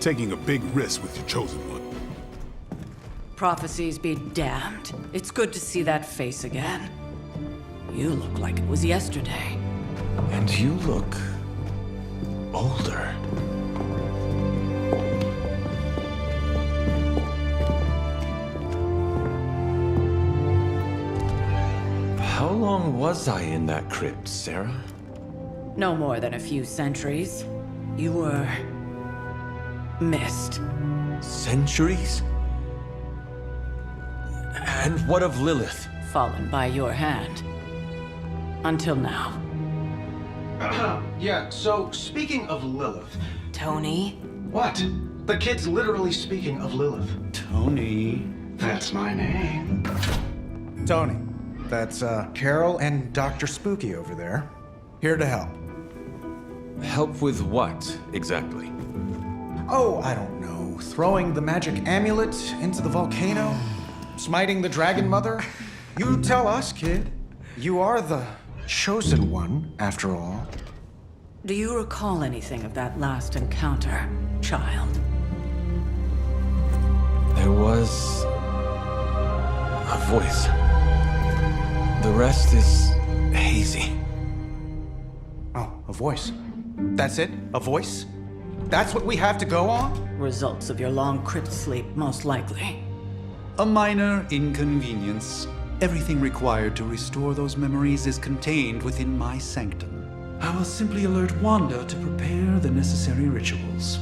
taking a big risk with your chosen one. Prophecies be damned. It's good to see that face again. You look like it was yesterday. And you look older. How long was I in that crypt, Sarah? No more than a few centuries. You were... missed. Centuries? And what of Lilith? Fallen by your hand. Until now. Yeah, so speaking of Lilith... Tony? What? The kid's literally speaking of Lilith. Tony. That's my name. Tony. That's, Carol and Dr. Spooky over there. Here to help. Help with what, exactly? Oh, I don't know. Throwing the magic amulet into the volcano? Smiting the Dragon Mother? You tell us, kid. You are the chosen one, after all. Do you recall anything of that last encounter, child? There was... a voice. The rest is hazy. Oh, a voice. That's it? A voice? That's what we have to go on? Results of your long crypt sleep, most likely. A minor inconvenience. Everything required to restore those memories is contained within my sanctum. I will simply alert Wanda to prepare the necessary rituals.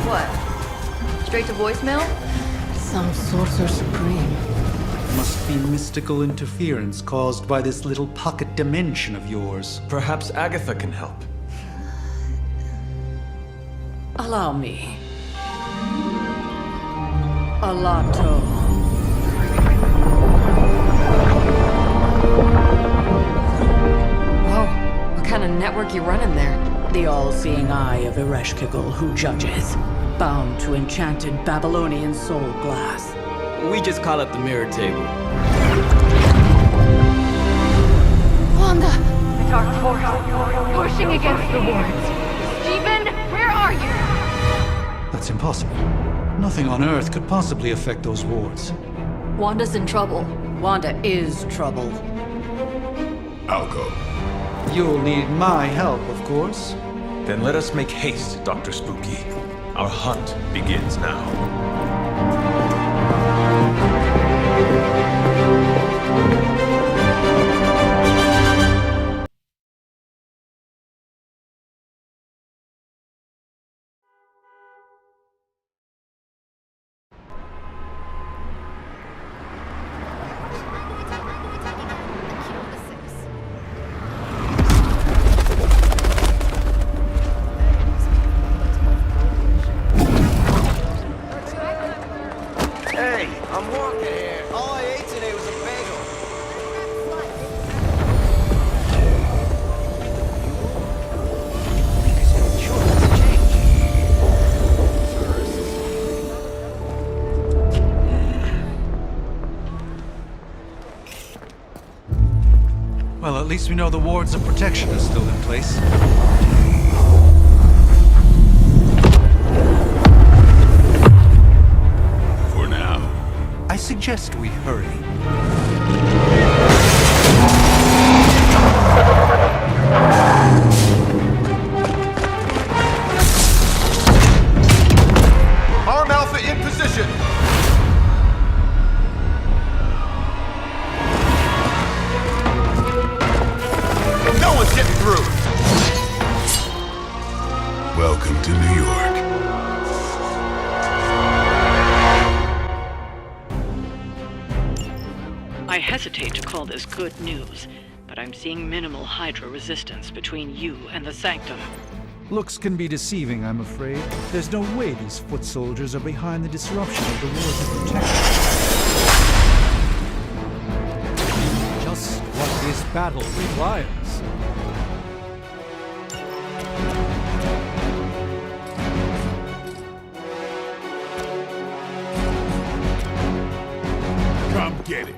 What? Straight to voicemail? Some sorcerer supreme. Must be mystical interference caused by this little pocket dimension of yours. Perhaps Agatha can help. Allow me. Alato. Whoa, what kind of network you running there? The all-seeing eye of Ereshkigal who judges. Bound to enchanted Babylonian soul glass. We just call it the mirror table. Wanda! The dark force, pushing against the wards. Stephen, where are you? That's impossible. Nothing on Earth could possibly affect those wards. Wanda's in trouble. Wanda is trouble. I'll go. You'll need my help, of course. Then let us make haste, Dr. Spooky. Our hunt begins now. Hey, I'm walking here. All I ate today was a bagel. Well, at least we know the wards of protection are still in place. For now. I suggest we hurry. Arm Alpha in position! No one's getting through! Welcome to New York. I hesitate to call this good news, but I'm seeing minimal Hydra resistance between you and the Sanctum. Looks can be deceiving, I'm afraid. There's no way these foot soldiers are behind the disruption of the wards of protection. Just what this battle requires. Come get it.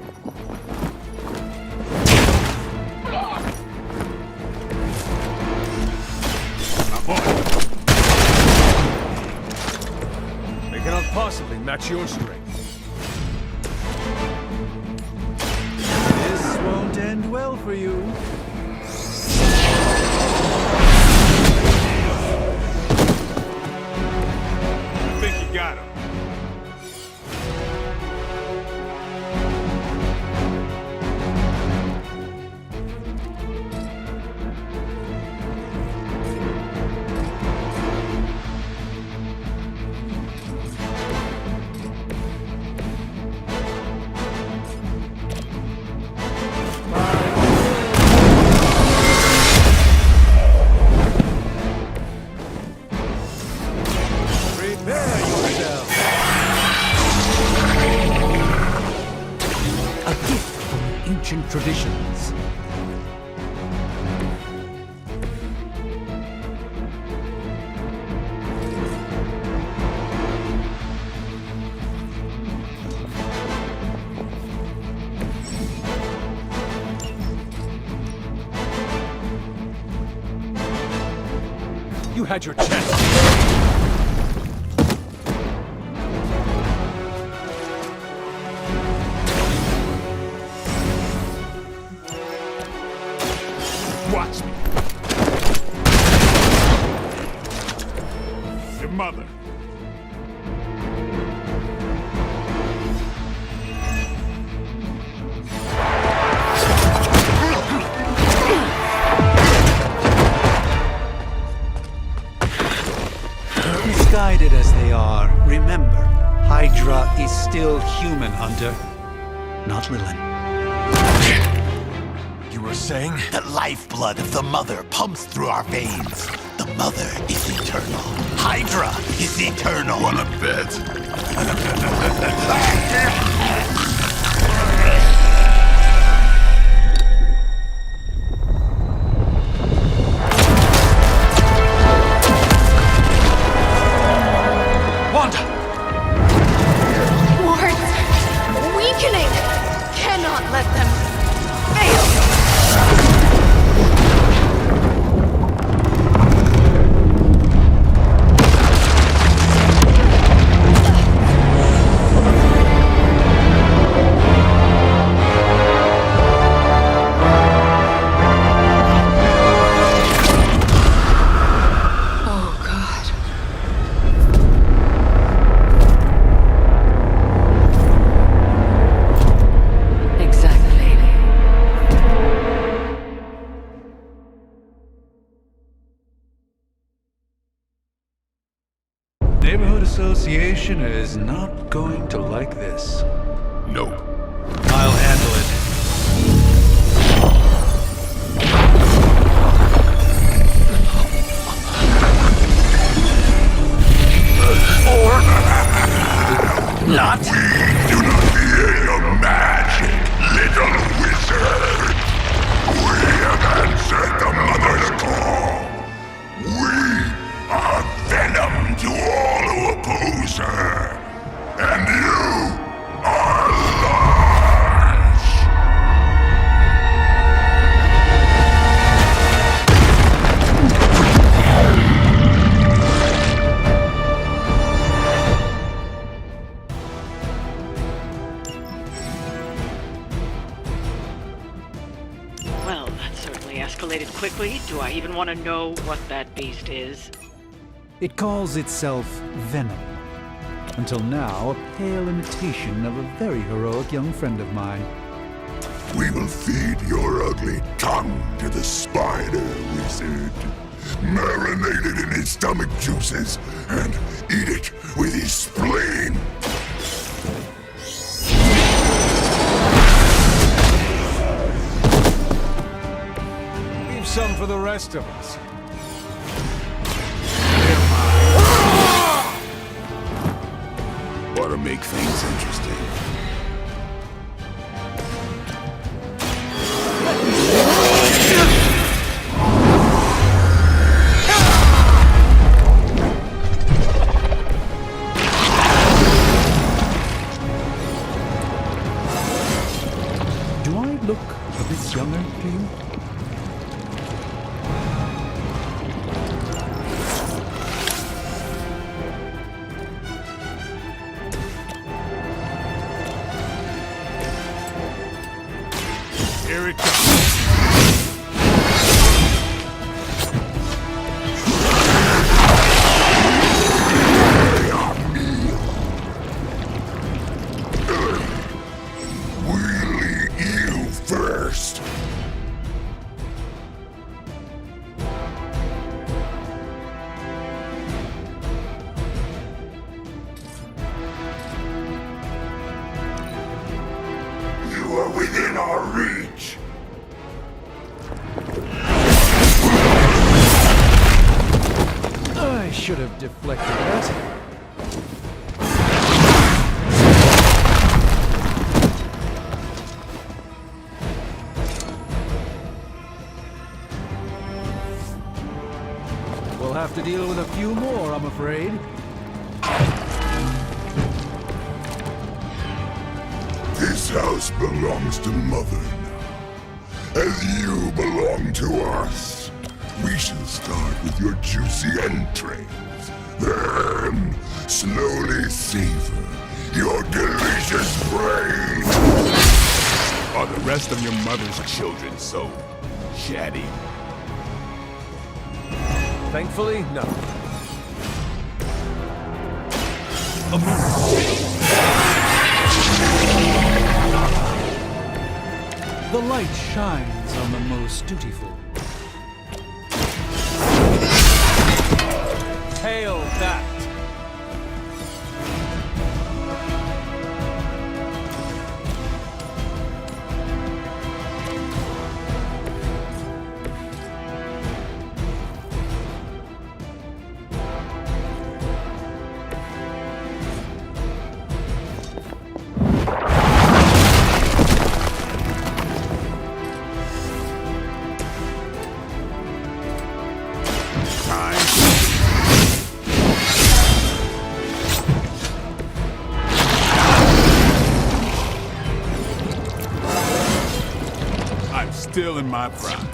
That's your strength. This won't end well for you. I think you got him. Prepare yourself. A gift from ancient traditions. You had your chance. Watch me. Your mother. Misguided as they are, remember, Hydra is still human, Hunter. Not Lilin. You were saying? The lifeblood of the Mother pumps through our veins. The Mother is eternal. Hydra is eternal. Wanna bet? Wanda! Wards! Weakening! Cannot let them fail! Oh, God. Exactly. Neighborhood Association is not going to like this. Nope. I'll handle it. Not. Do not fear your magic, little wizard. We have answered the Mother's call. We are venom to all who oppose her. And you are large. Well, that certainly escalated quickly. Do I even want to know what that beast is? It calls itself Venom. Until now, a pale imitation of a very heroic young friend of mine. We will feed your ugly tongue to the spider wizard. Marinate it in his stomach juices and eat it with his spleen. Leave some for the rest of us. Ought to make things interesting. Do I look a bit younger to you? We'll eat you first. You are within our reach. I should have deflected that. We'll have to deal with a few more, I'm afraid. This house belongs to Mother now, as you belong to us. We shall start with your juicy entrails, then slowly savor your delicious brain. Are the rest of your mother's children so chatty? Thankfully, no. The light shines on the most dutiful. Hail that! I'm still in my prime.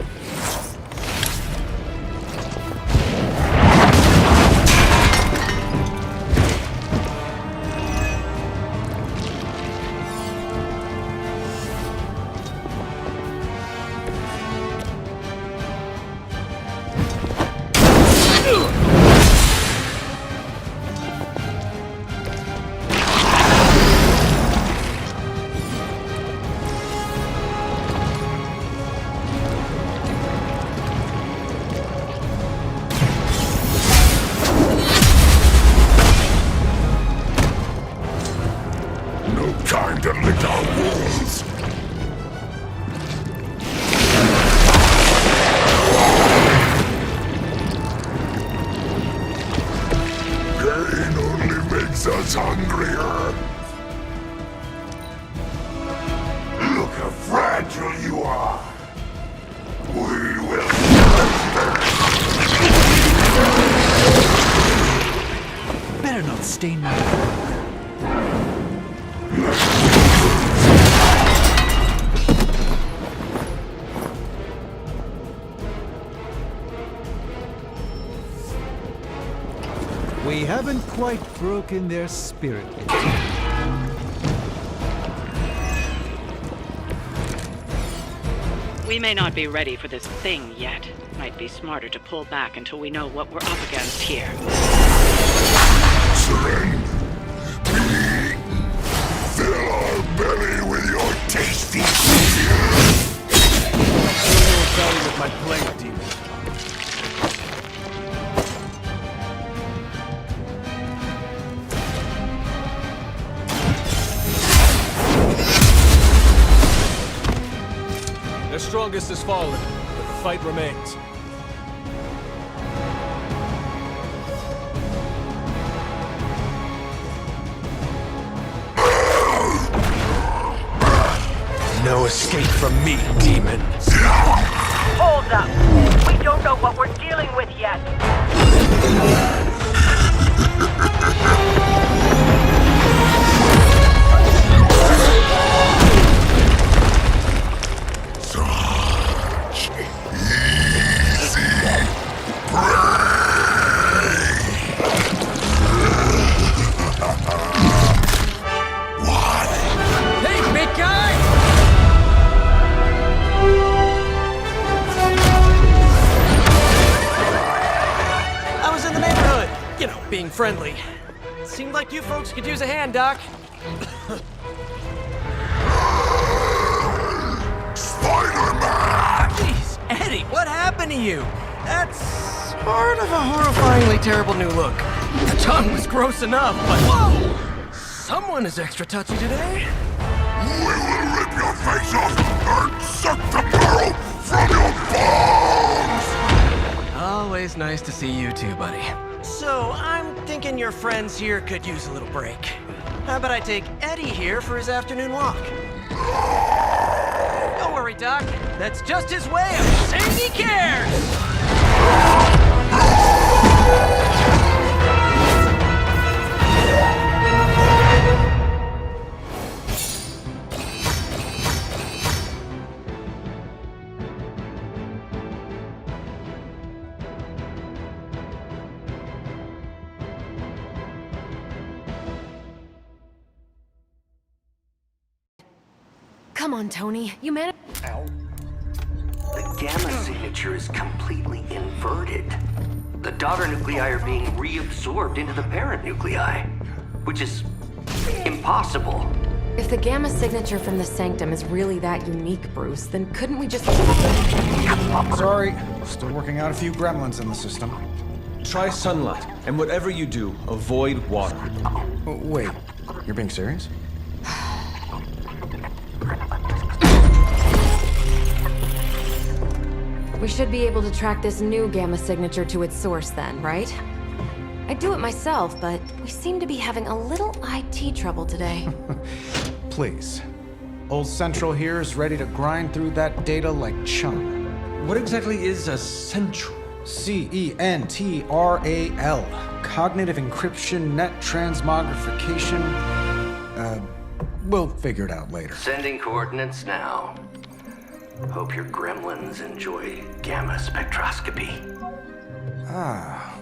Time to lick our wounds. Pain only makes us hungrier. Look how fragile you are. We will Better not stain my... We haven't quite broken their spirit yet. We may not be ready for this thing yet. Might be smarter to pull back until we know what we're up against here. surrender. Be eaten. Fill our belly with your tasty fear. Belly with my blade, demon. Their strongest has fallen, but the fight remains. No escape from me, demon. Hold up. We don't know what we're dealing with yet. Hey, big guy! friendly. Seemed like you folks could use a hand, Doc. Spider-Man! Jeez, Eddie, what happened to you? That's sort of a horrifyingly terrible new look. The tongue was gross enough, but whoa! Someone is extra touchy today. We will rip your face off and suck the marrow from your bones! Always nice to see you too, buddy. So, I'm thinking your friends here could use a little break. How about I take Eddie here for his afternoon walk? Don't worry, Doc. That's just his way of saying he cares! Come on, Tony. You managed. The gamma signature is completely inverted. The daughter nuclei are being reabsorbed into the parent nuclei, which is impossible. If the gamma signature from the Sanctum is really that unique, Bruce, then couldn't we just... Sorry, still working out a few gremlins in the system. Try sunlight, and whatever you do, avoid water. Oh, wait, you're being serious? We should be able to track this new gamma signature to its source then, right? I'd do it myself, but we seem to be having a little IT trouble today. Please. Old Central here is ready to grind through that data like chum. What exactly is a central? CENTRAL. Cognitive Encryption Net Transmogrification. We'll figure it out later. Sending coordinates now. Hope your gremlins enjoy gamma spectroscopy.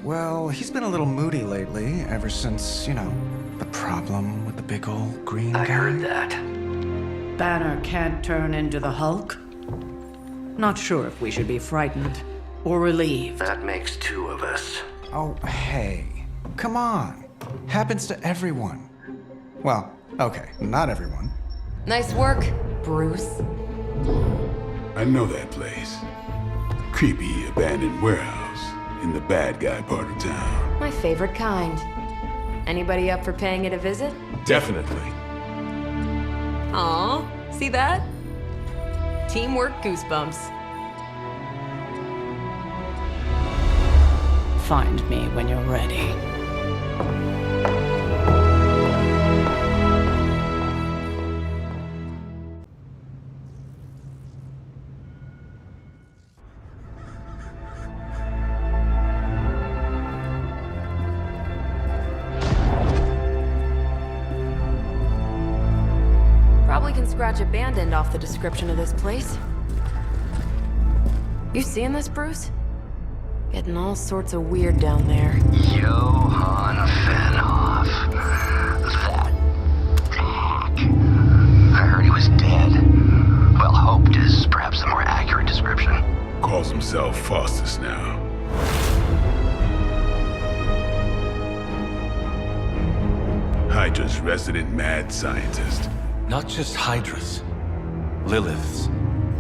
Well, he's been a little moody lately, ever since, the problem with the big old green guy. I heard that. Banner can't turn into the Hulk? Not sure if we should be frightened or relieved. That makes two of us. Oh, hey. Come on. Happens to everyone. Well, okay, not everyone. Nice work, Bruce. I know that place. Creepy abandoned warehouse in the bad guy part of town. My favorite kind. Anybody up for paying it a visit? Definitely. Aw, see that? Teamwork goosebumps. Find me when you're ready. Probably can scratch abandoned off the description of this place. You seeing this, Bruce? Getting all sorts of weird down there. Johann Fenhoff. That hack. I heard he was dead. Well, hoped is perhaps the more accurate description. Calls himself Faustus now. Hydra's resident mad scientist. Not just Hydra's. Lilith's.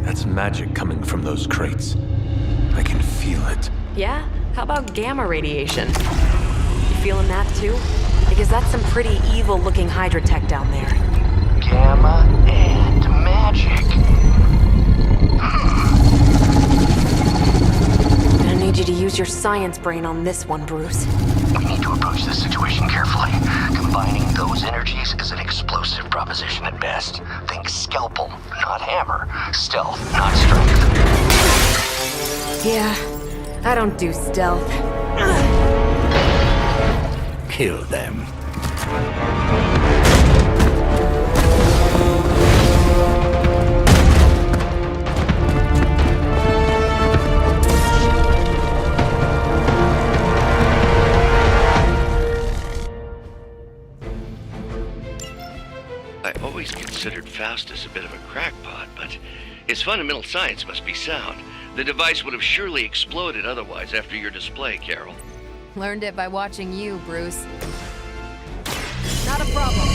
That's magic coming from those crates. I can feel it. Yeah? How about gamma radiation? You feeling that too? Because that's some pretty evil-looking Hydra tech down there. Gamma and magic. I need you to use your science brain on this one, Bruce. We need to approach this situation carefully. Combining those energies is an explosive proposition at best. Think scalpel, not hammer. Stealth, not strength. Yeah, I don't do stealth. Kill them. I always considered Faustus a bit of a crackpot, but his fundamental science must be sound. The device would have surely exploded otherwise after your display, Carol. Learned it by watching you, Bruce. Not a problem.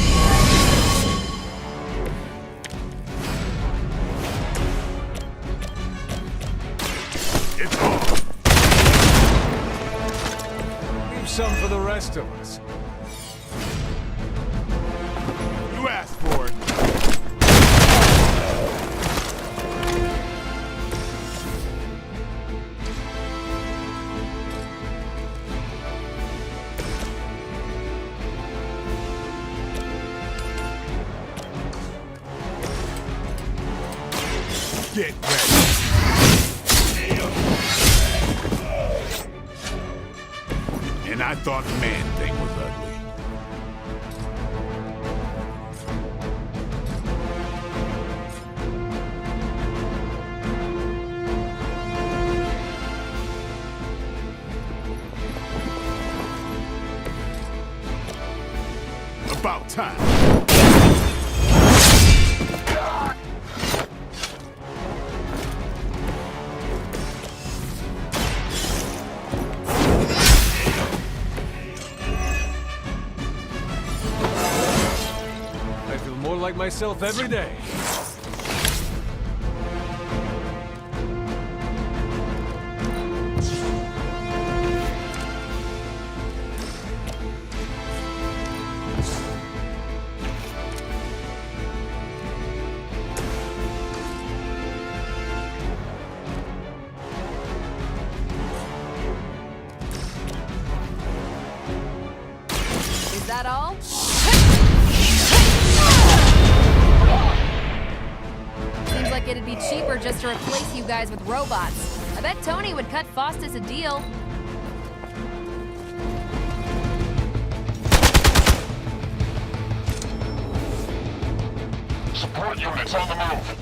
It's on. Leave some for the rest of us. You asked for it. Get ready. And I thought Man-Thing was ugly. About time. I feel more like myself every day. Is that all? Seems like it'd be cheaper just to replace you guys with robots. I bet Tony would cut Faustus a deal. Support units on the move.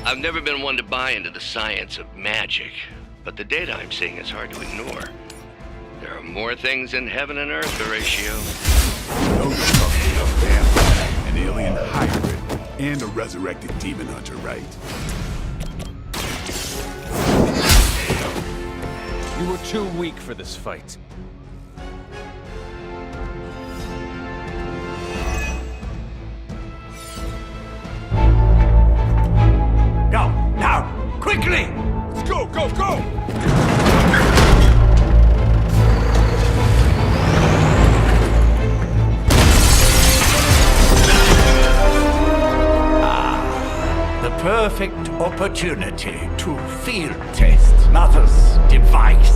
I've never been one to buy into the science of magic, but the data I'm seeing is hard to ignore. There are more things in heaven and earth, Horatio. No, you're talking a vampire, an alien hybrid, and a resurrected demon hunter, right? You were too weak for this fight. Go, now, quickly! Let's go, go, go! The perfect opportunity to field test Mother's device.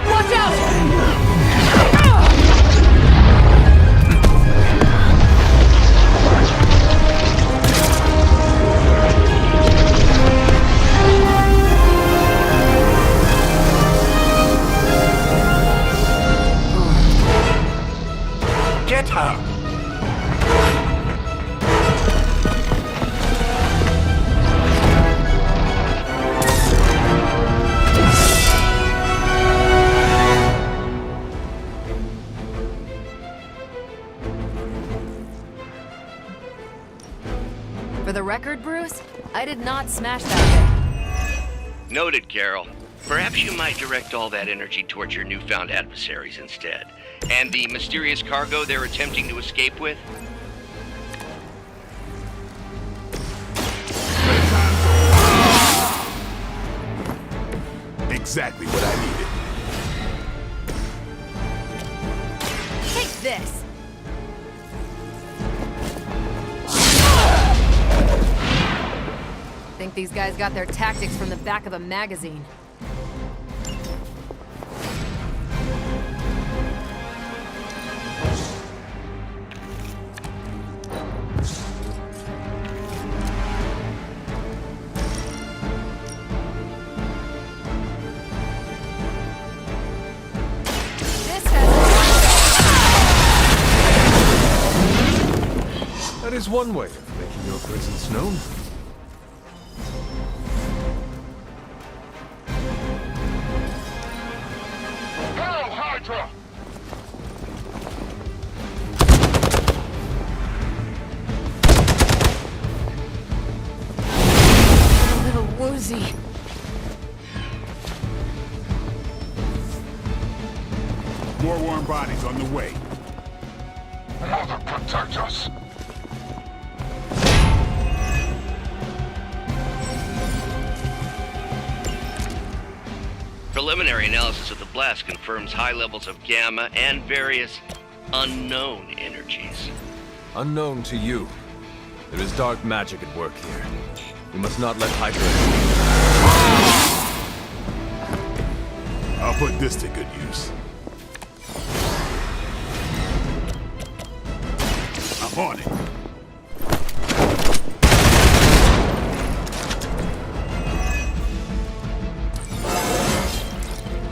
Watch out! Get her! For the record, Bruce, I did not smash that thing. Noted, Carol. Perhaps you might direct all that energy towards your newfound adversaries instead. And the mysterious cargo they're attempting to escape with? Exactly what I needed. Take this! Think these guys got their tactics from the back of a magazine. That is one way of making your presence known. Hydra! A little woozy. More warm bodies on the way. Mother, protect us! Preliminary analysis of the blast confirms high levels of gamma and various unknown energies. Unknown to you. There is dark magic at work here. We must not let Hydra... I'll put this to good use. I'm on it.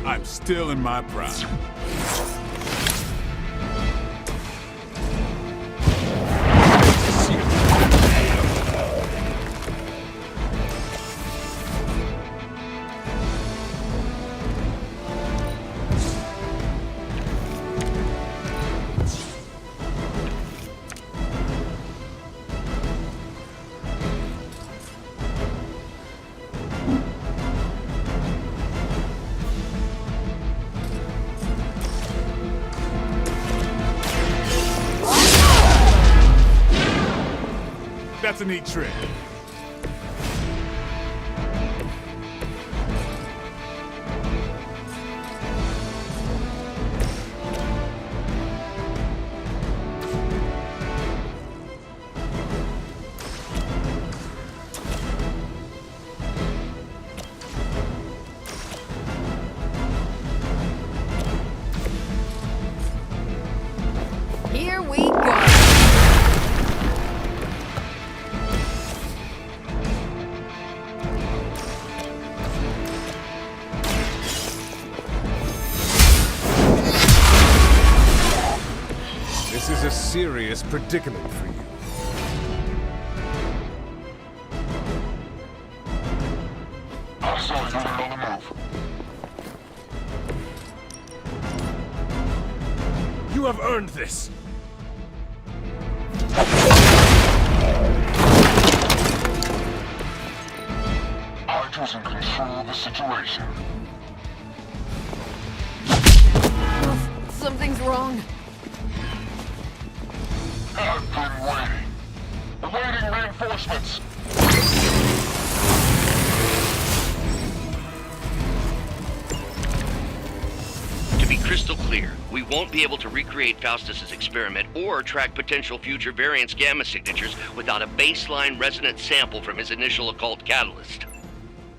I'm still in my prime. That's a neat trick. Here we go. This is a serious predicament for you. I saw you on the move. You have earned this! Hydra's in control of the situation. Something's wrong. I've been waiting. Awaiting reinforcements. To be crystal clear, we won't be able to recreate Faustus's experiment or track potential future variants' gamma signatures without a baseline resonance sample from his initial occult catalyst.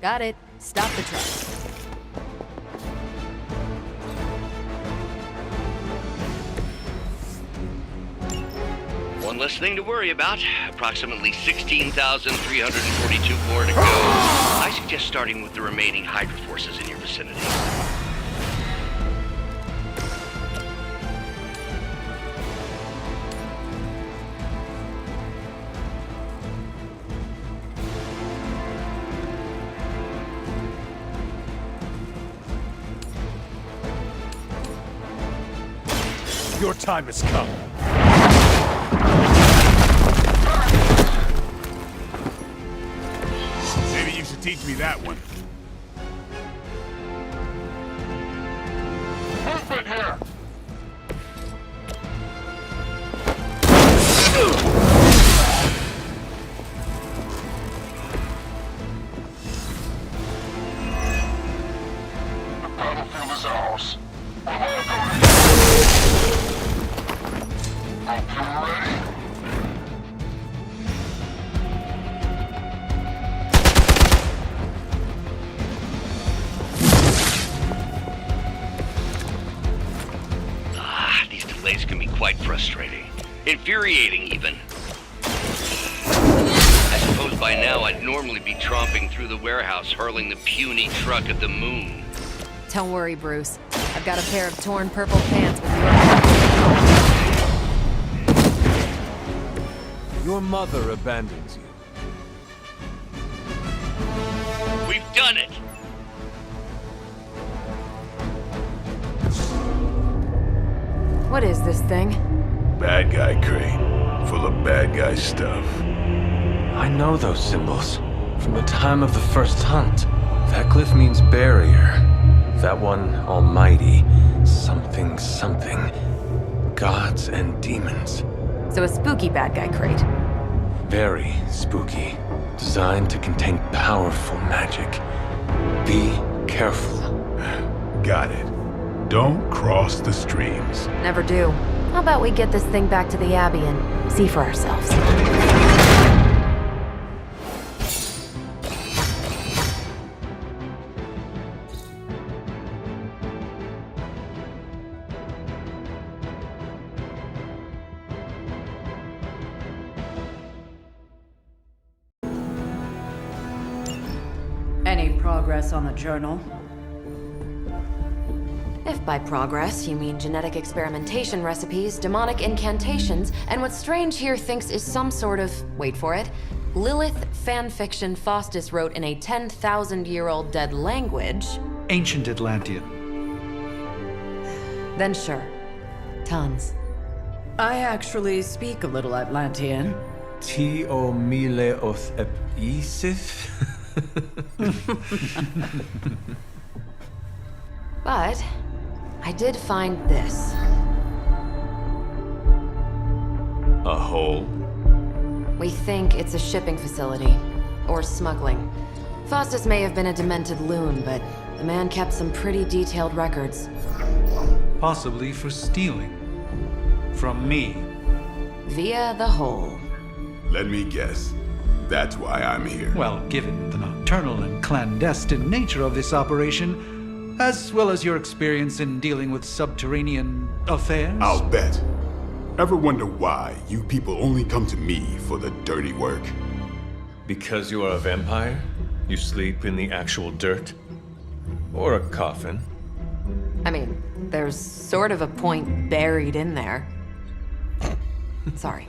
Got it. Stop the truck. One less thing to worry about. Approximately 16,342 more to go. I suggest starting with the remaining Hydra forces in your vicinity. Your time has come. Maybe you should teach me that one. Movement here! The battlefield is ours. We're all going. Hope you're ready. These delays can be quite frustrating. Infuriating, even. I suppose by now I'd normally be tromping through the warehouse, hurling the puny truck at the moon. Don't worry, Bruce. I've got a pair of torn purple pants with Your mother abandons you. We've done it! What is this thing? Bad guy crate, full of bad guy stuff. I know those symbols from the time of the first hunt. That glyph means barrier. That one, almighty. Something, something. Gods and demons. So a spooky bad guy crate. Very spooky. Designed to contain powerful magic. Be careful. Got it. Don't cross the streams. Never do. How about we get this thing back to the Abbey and see for ourselves? Any progress on the journal? If by progress you mean genetic experimentation recipes, demonic incantations, and what Strange here thinks is some sort of, wait for it, Lilith fanfiction Faustus wrote in a 10,000-year-old dead language... Ancient Atlantean. Then sure. Tons. I actually speak a little Atlantean. Tio mile oth episif? But I did find this. A hole? We think it's a shipping facility. Or smuggling. Faustus may have been a demented loon, but the man kept some pretty detailed records. Possibly for stealing. From me. Via the hole. Let me guess. That's why I'm here. Well, given the nocturnal and clandestine nature of this operation, as well as your experience in dealing with subterranean affairs... I'll bet. Ever wonder why you people only come to me for the dirty work? Because you are a vampire? You sleep in the actual dirt? Or a coffin? I mean, there's sort of a point buried in there. Sorry.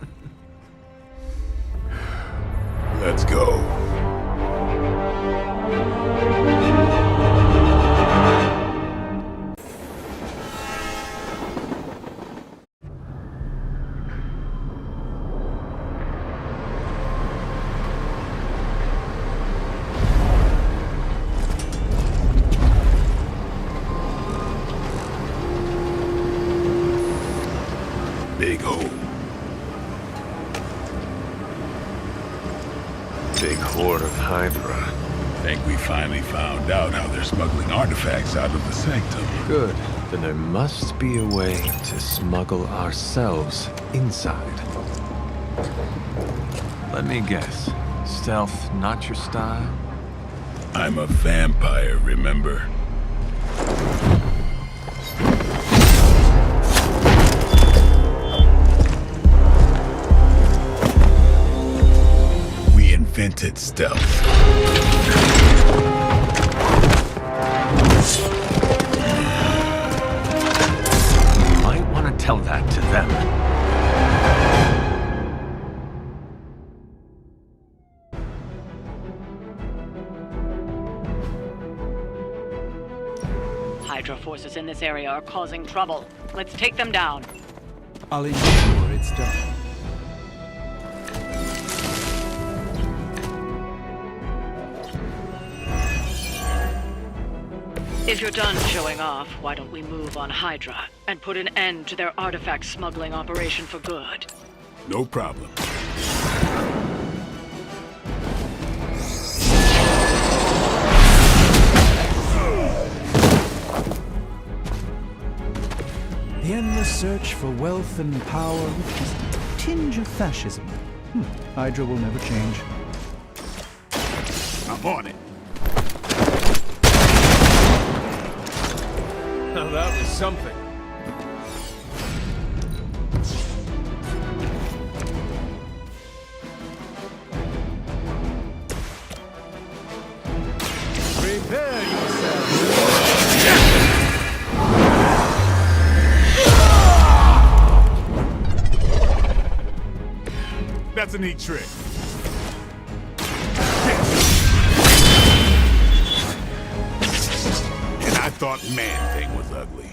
Let's go. Big hole. Big horde of Hydra. Think we finally found out how they're smuggling artifacts out of the sanctum. Good. Then there must be a way to smuggle ourselves inside. Let me guess. Stealth not your style? I'm a vampire, remember? We invented stealth. You might want to tell that to them. Hydra forces in this area are causing trouble. Let's take them down. I'll ensure it's done. If you're done showing off, why don't we move on Hydra and put an end to their artifact smuggling operation for good? No problem. The endless search for wealth and power with just a tinge of fascism. Hydra will never change. I'm on it. Now that was something. Prepare yourself. That's a neat trick. And I thought Man-Thing was ugly.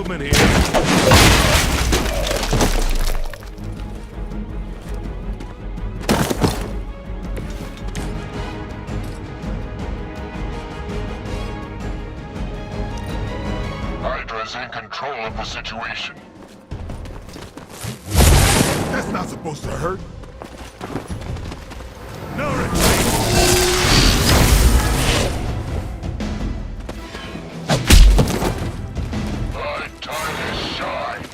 movement here. Hydra's in control of the situation. That's not supposed to hurt. No retreat! My time is shine.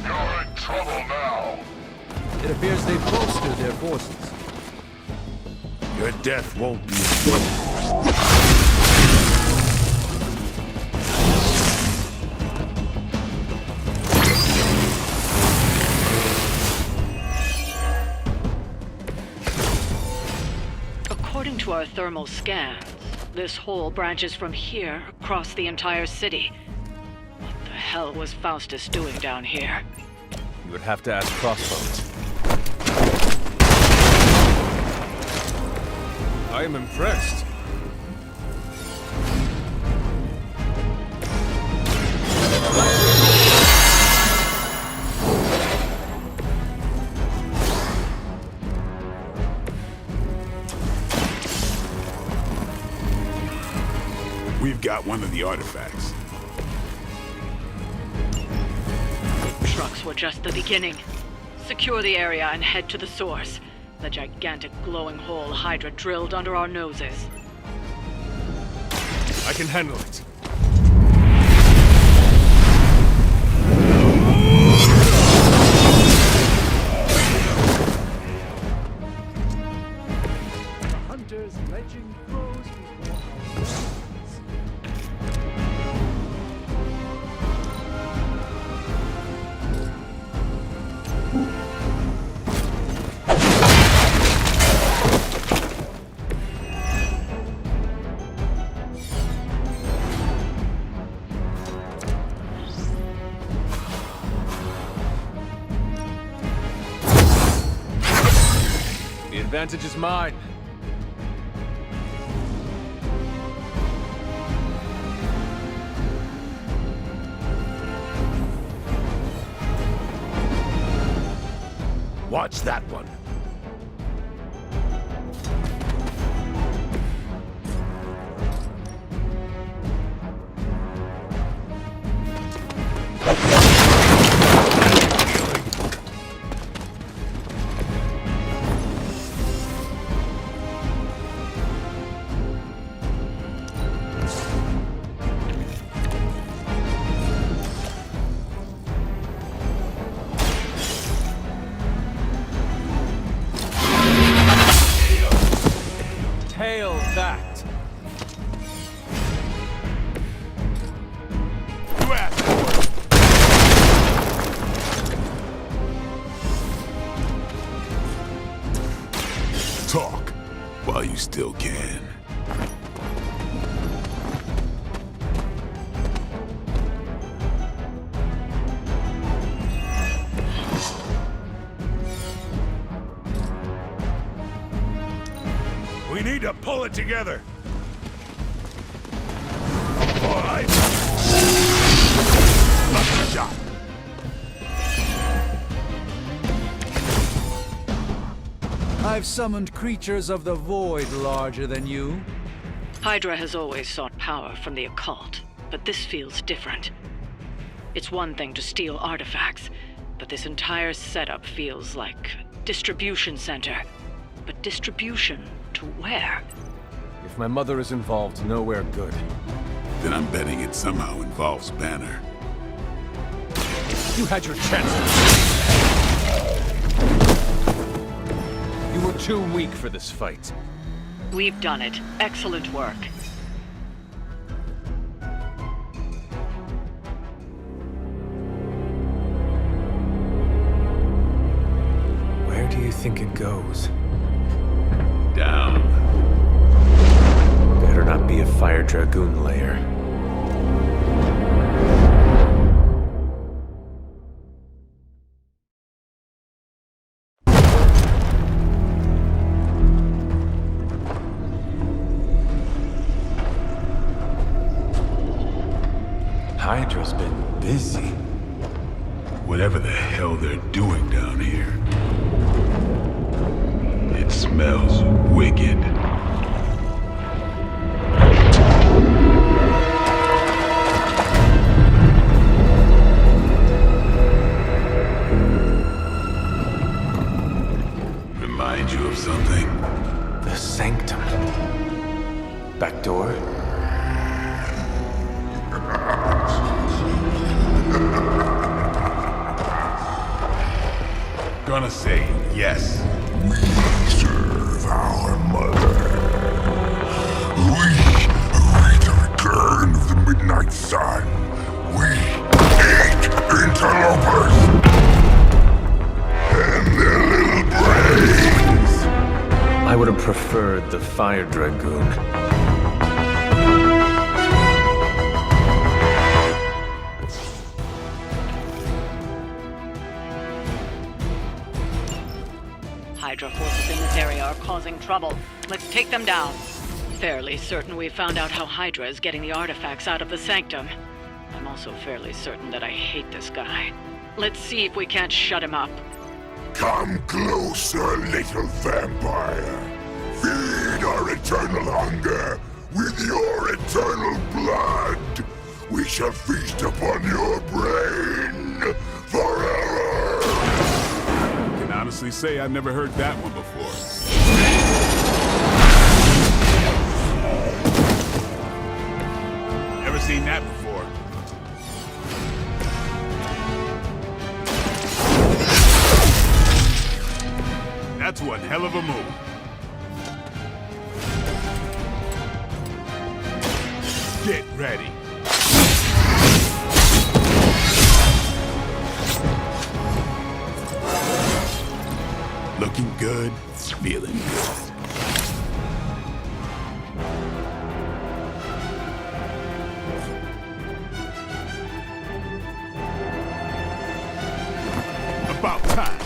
You're in trouble now. It appears they've bolstered their forces. Your death won't be. According to our thermal scans, this hole branches from here across the entire city. What the hell was Faustus doing down here? You would have to ask Crossbones. I am impressed. We've got one of the artifacts. Trucks were just the beginning. Secure the area and head to the source. The gigantic glowing hole Hydra drilled under our noses. I can handle it. Hunter's legend grows before our eyes. The advantage is mine. Watch that one. Hail that! You asked for it. Talk while you still can. We need to pull it together. All right. Lucky shot. I've summoned creatures of the void larger than you. Hydra has always sought power from the occult, but this feels different. It's one thing to steal artifacts, but this entire setup feels like distribution center. But distribution to where? If my mother is involved, nowhere good. Then I'm betting it somehow involves Banner. You had your chance. You were too weak for this fight. We've done it. Excellent work. Where do you think it goes? Down. Better not be a Fire Dragoon lair. Hydra's been busy. Whatever the hell they're doing down here, it smells wicked. Remind you of something? The sanctum. Back door? Gonna say yes. We serve our mother. We await the return of the midnight sun. We hate interlopers and their little brains. I would have preferred the Fire Dragoon. Hydra forces in this area are causing trouble. Let's take them down. Fairly certain we found out how Hydra is getting the artifacts out of the Sanctum. I'm also fairly certain that I hate this guy. Let's see if we can't shut him up. Come closer, little vampire. Feed our eternal hunger with your eternal blood. We shall feast upon your brain forever. I can honestly say I've never heard that one before. Never seen that before. That's one hell of a move. Get ready. Looking good, feeling good. About time.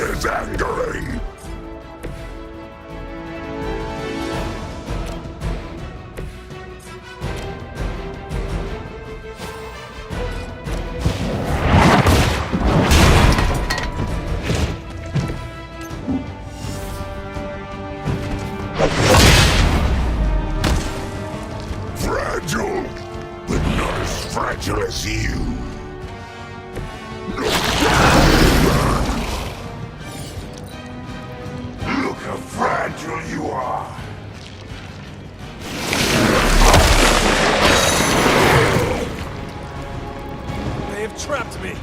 Is angering. Fragile, but not as fragile as you. Look how fragile you are. They have trapped me.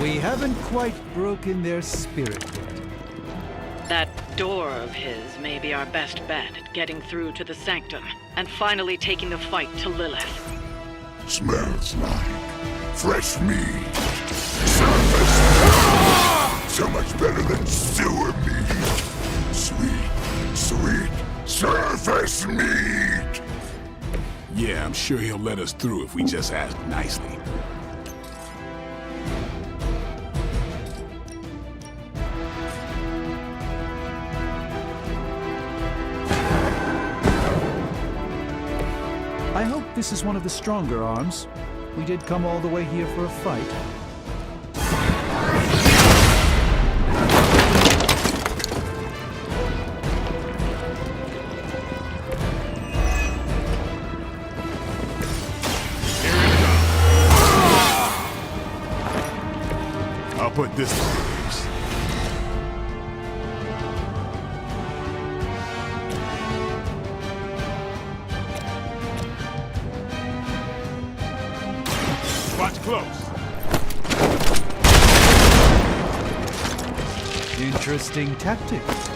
We haven't quite broken their spirit yet. That door of his may be our best bet at getting through to the Sanctum and finally taking the fight to Lilith. Smells like fresh meat. Surface. So much better than sewer meat. Sweet, sweet surface meat. Yeah, I'm sure he'll let us through if we just ask nicely. I hope this is one of the stronger arms. We did come all the way here for a fight. I'll put this to use. Watch close. Interesting tactics.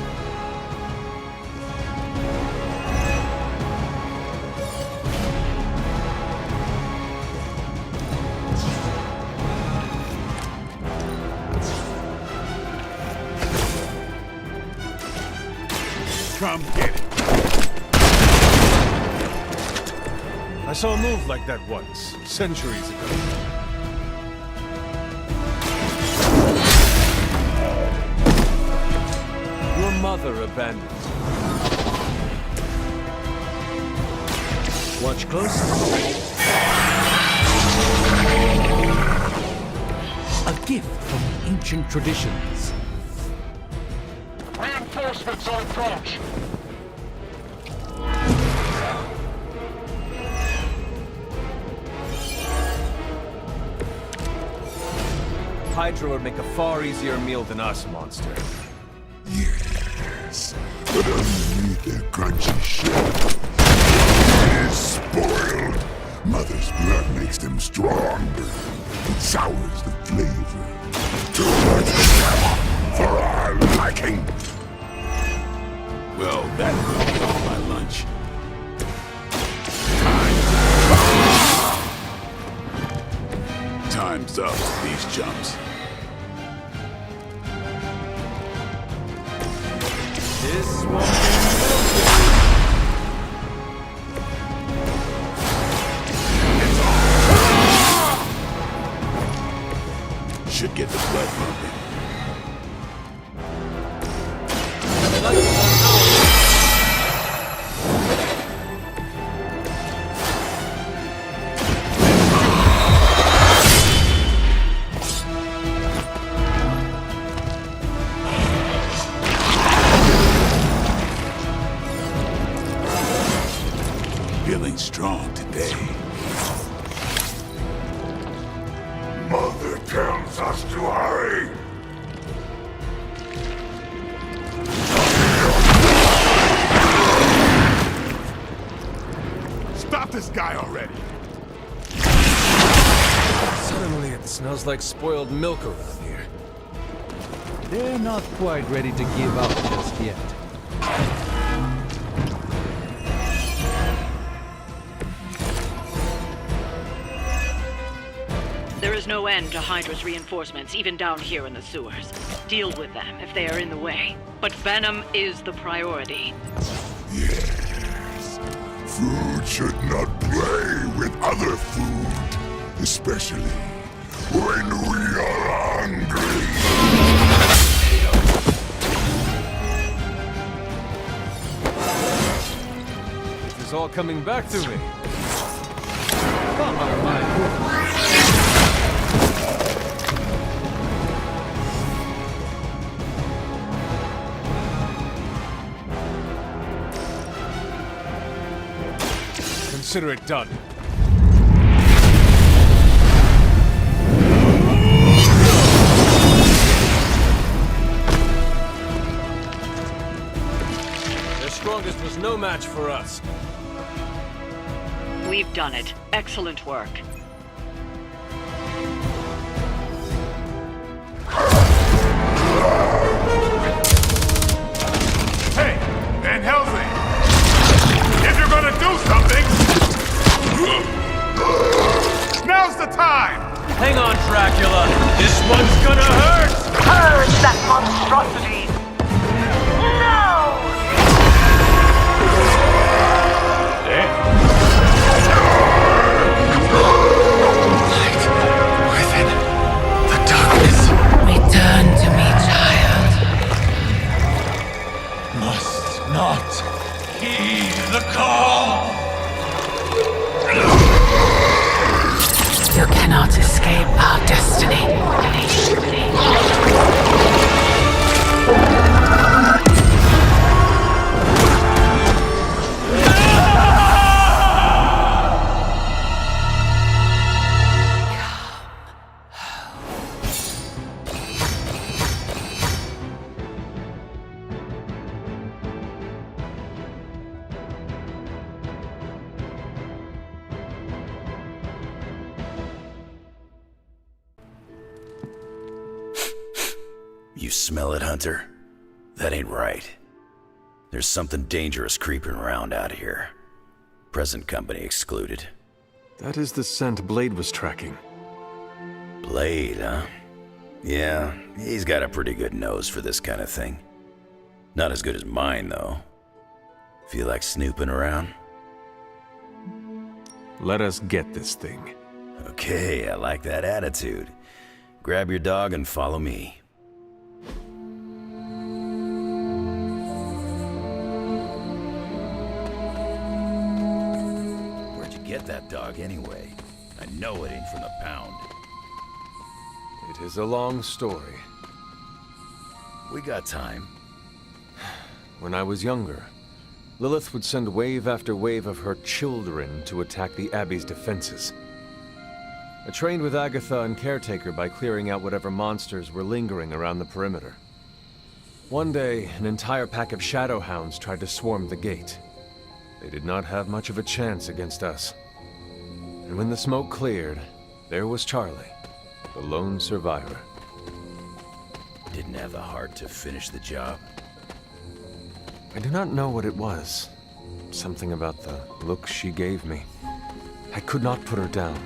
Come get it. I saw a move like that once, centuries ago. Your mother abandoned you. Watch closely. A gift from ancient traditions. Reinforcements on approach. Hydra would make a far easier meal than us, monster. Yes, but underneath their crunchy shell, it is spoiled. Mother's blood makes them stronger. It sours the flavor. Too much for our liking. Well, that will be all my lunch. Time's up, these chumps. This won't Should get the blood pumping. Feeling strong today. Mother tells us to hurry. Stop this guy already! Suddenly it smells like spoiled milk around here. They're not quite ready to give up just yet. There is no end to Hydra's reinforcements, even down here in the sewers. Deal with them if they are in the way. But Venom is the priority. Yes. Food should not play with other food, especially when we are hungry. It is all coming back to me. Consider it done. Their strongest was no match for us. We've done it. Excellent work. Hey, Van Helsing! If you're gonna do something, now's the time! Hang on, Dracula. This one's gonna hurt! Purge that monstrosity! No! Within the darkness. Return to me, child. Must not heed the call. You cannot escape our destiny. You smell it, Hunter? That ain't right. There's something dangerous creeping around out here. Present company excluded. That is the scent Blade was tracking. Blade, huh? Yeah, he's got a pretty good nose for this kind of thing. Not as good as mine, though. Feel like snooping around? Let us get this thing. Okay, I like that attitude. Grab your dog and follow me. Where'd you get that dog anyway? I know it ain't from the pound. It is a long story. We got time. When I was younger, Lilith would send wave after wave of her children to attack the Abbey's defenses. I trained with Agatha and Caretaker by clearing out whatever monsters were lingering around the perimeter. One day, an entire pack of Shadowhounds tried to swarm the gate. They did not have much of a chance against us. And when the smoke cleared, there was Charlie, the lone survivor. Didn't have the heart to finish the job. I do not know what it was. Something about the look she gave me. I could not put her down.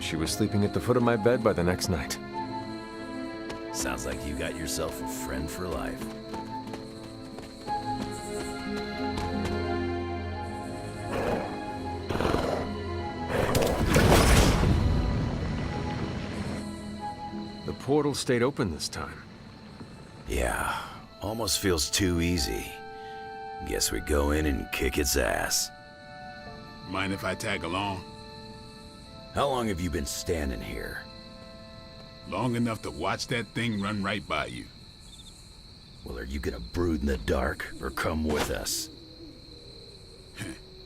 She was sleeping at the foot of my bed by the next night. Sounds like you got yourself a friend for life. The portal stayed open this time. Yeah, almost feels too easy. Guess we go in and kick its ass. Mind if I tag along? How long have you been standing here? Long enough to watch that thing run right by you. Well, are you gonna brood in the dark, or come with us?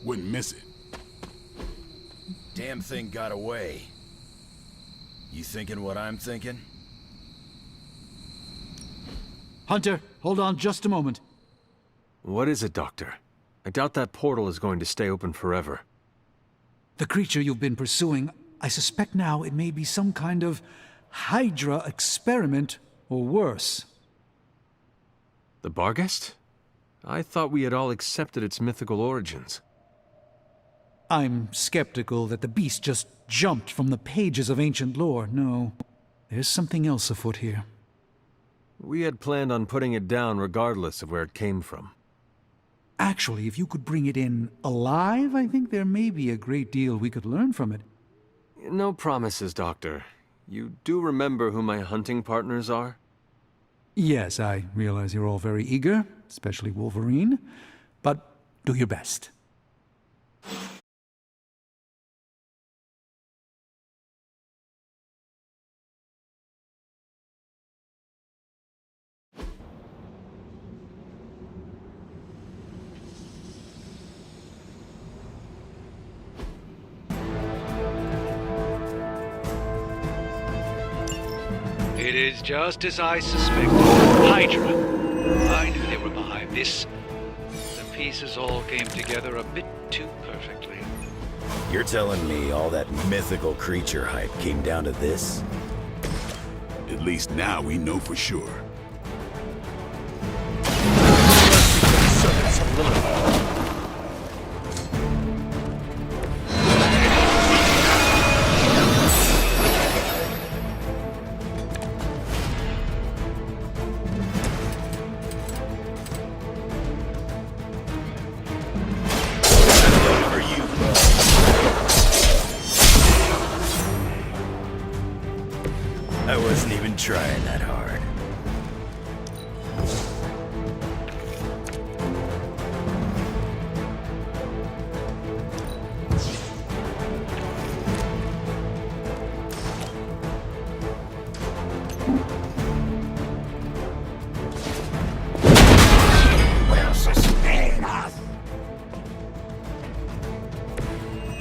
Wouldn't miss it. Damn thing got away. You thinking what I'm thinking? Hunter, hold on just a moment. What is it, Doctor? I doubt that portal is going to stay open forever. The creature you've been pursuing, I suspect now it may be some kind of Hydra experiment, or worse. The Barghest? I thought we had all accepted its mythical origins. I'm skeptical that the beast just jumped from the pages of ancient lore. No, there's something else afoot here. We had planned on putting it down regardless of where it came from. Actually, if you could bring it in alive, I think there may be a great deal we could learn from it. No promises, Doctor. You do remember who my hunting partners are? Yes, I realize you're all very eager, especially Wolverine, but do your best. It is just as I suspected. Hydra. I knew they were behind this. The pieces all came together a bit too perfectly. You're telling me all that mythical creature hype came down to this? At least now we know for sure. I wasn't even trying that hard.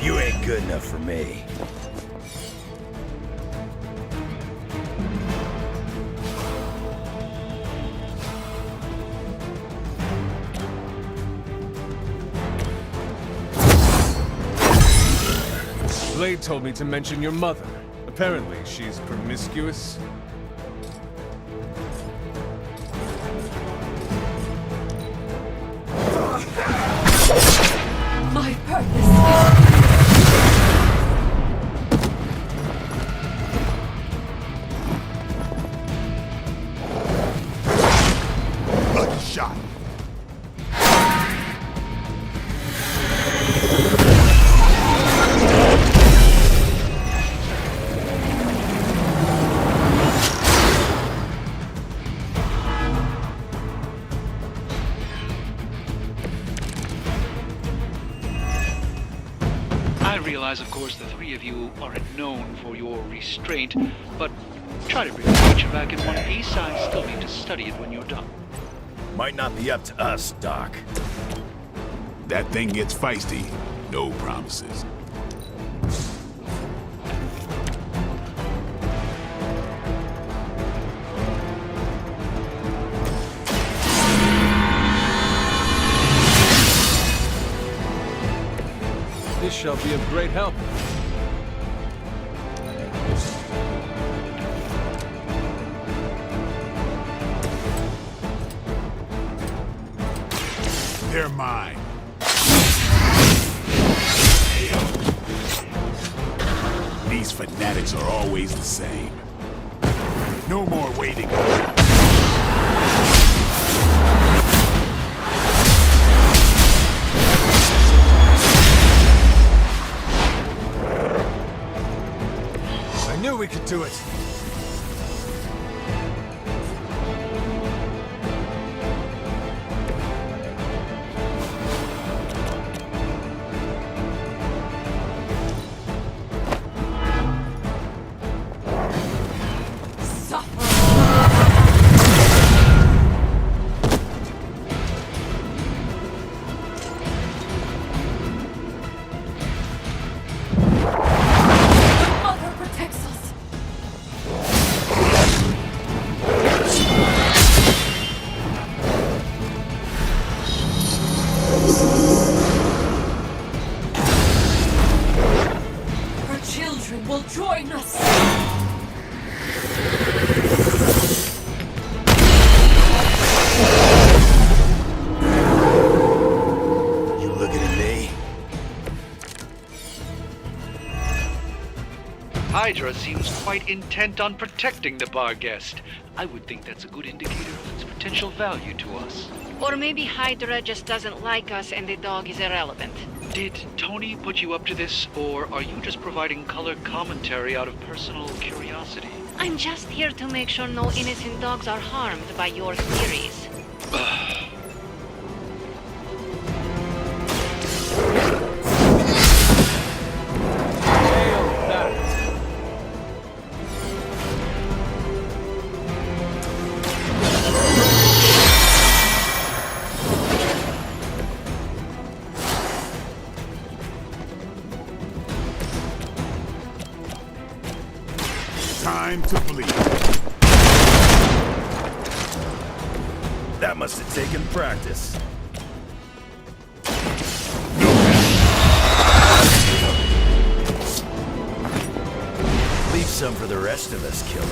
You ain't good enough for me. Blade told me to mention your mother. Apparently, she's promiscuous. shot. I realize, of course, the three of you aren't known for your restraint, but try to bring the picture back in one piece. I still need to study it when you're done. Might not be up to us, Doc. That thing gets feisty. No promises. This shall be of great help. They're mine. These fanatics are always the same. No more waiting. I knew we could do it. Will join us. You looking at me? Hydra seems quite intent on protecting the bar guest. I would think that's a good indicator of its potential value to us. Or maybe Hydra just doesn't like us and the dog is irrelevant. Did Tony put you up to this, or are you just providing color commentary out of personal curiosity? I'm just here to make sure no innocent dogs are harmed by your theories. Time to bleed. That must have taken practice. Leave some for the rest of us, killer.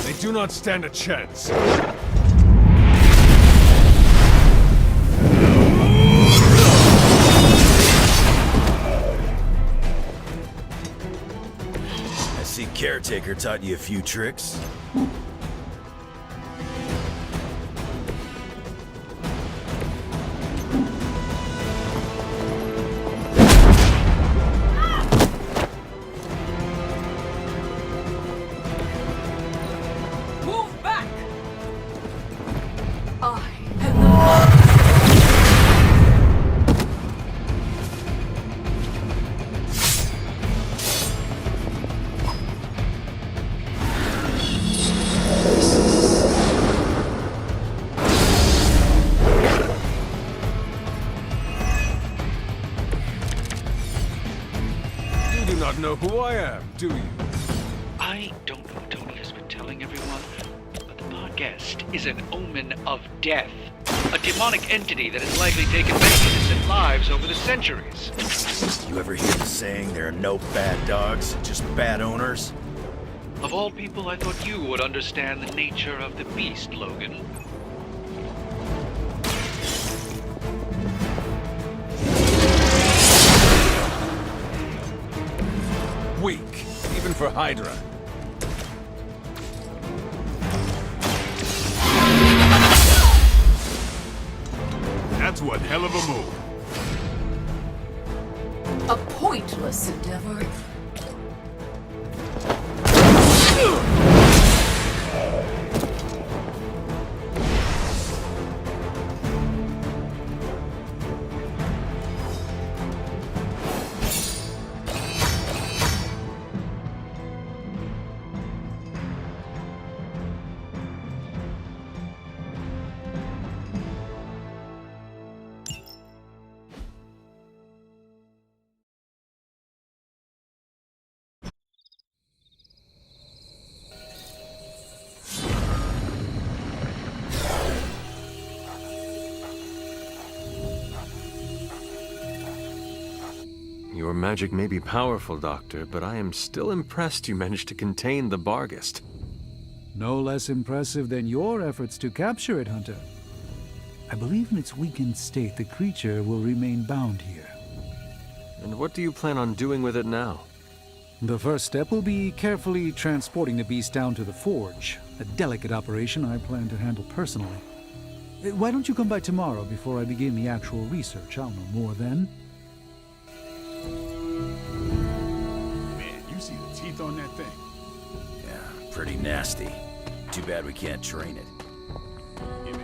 They do not stand a chance. Caretaker taught you a few tricks. Move back! I am the mother. Know who I am, do you? I don't know what Tony has been telling everyone, but the bar guest is an omen of death. A demonic entity that has likely taken many innocent lives over the centuries. You ever hear the saying, there are no bad dogs, just bad owners? Of all people, I thought you would understand the nature of the beast, Logan. for Hydra. That's one hell of a move. A pointless endeavor. Your magic may be powerful, Doctor, but I am still impressed you managed to contain the Barghest. No less impressive than your efforts to capture it, Hunter. I believe in its weakened state, the creature will remain bound here. And what do you plan on doing with it now? The first step will be carefully transporting the beast down to the forge. A delicate operation I plan to handle personally. Why don't you come by tomorrow before I begin the actual research? I'll know more then. Man, you see the teeth on that thing? Yeah, pretty nasty. Too bad we can't train it. It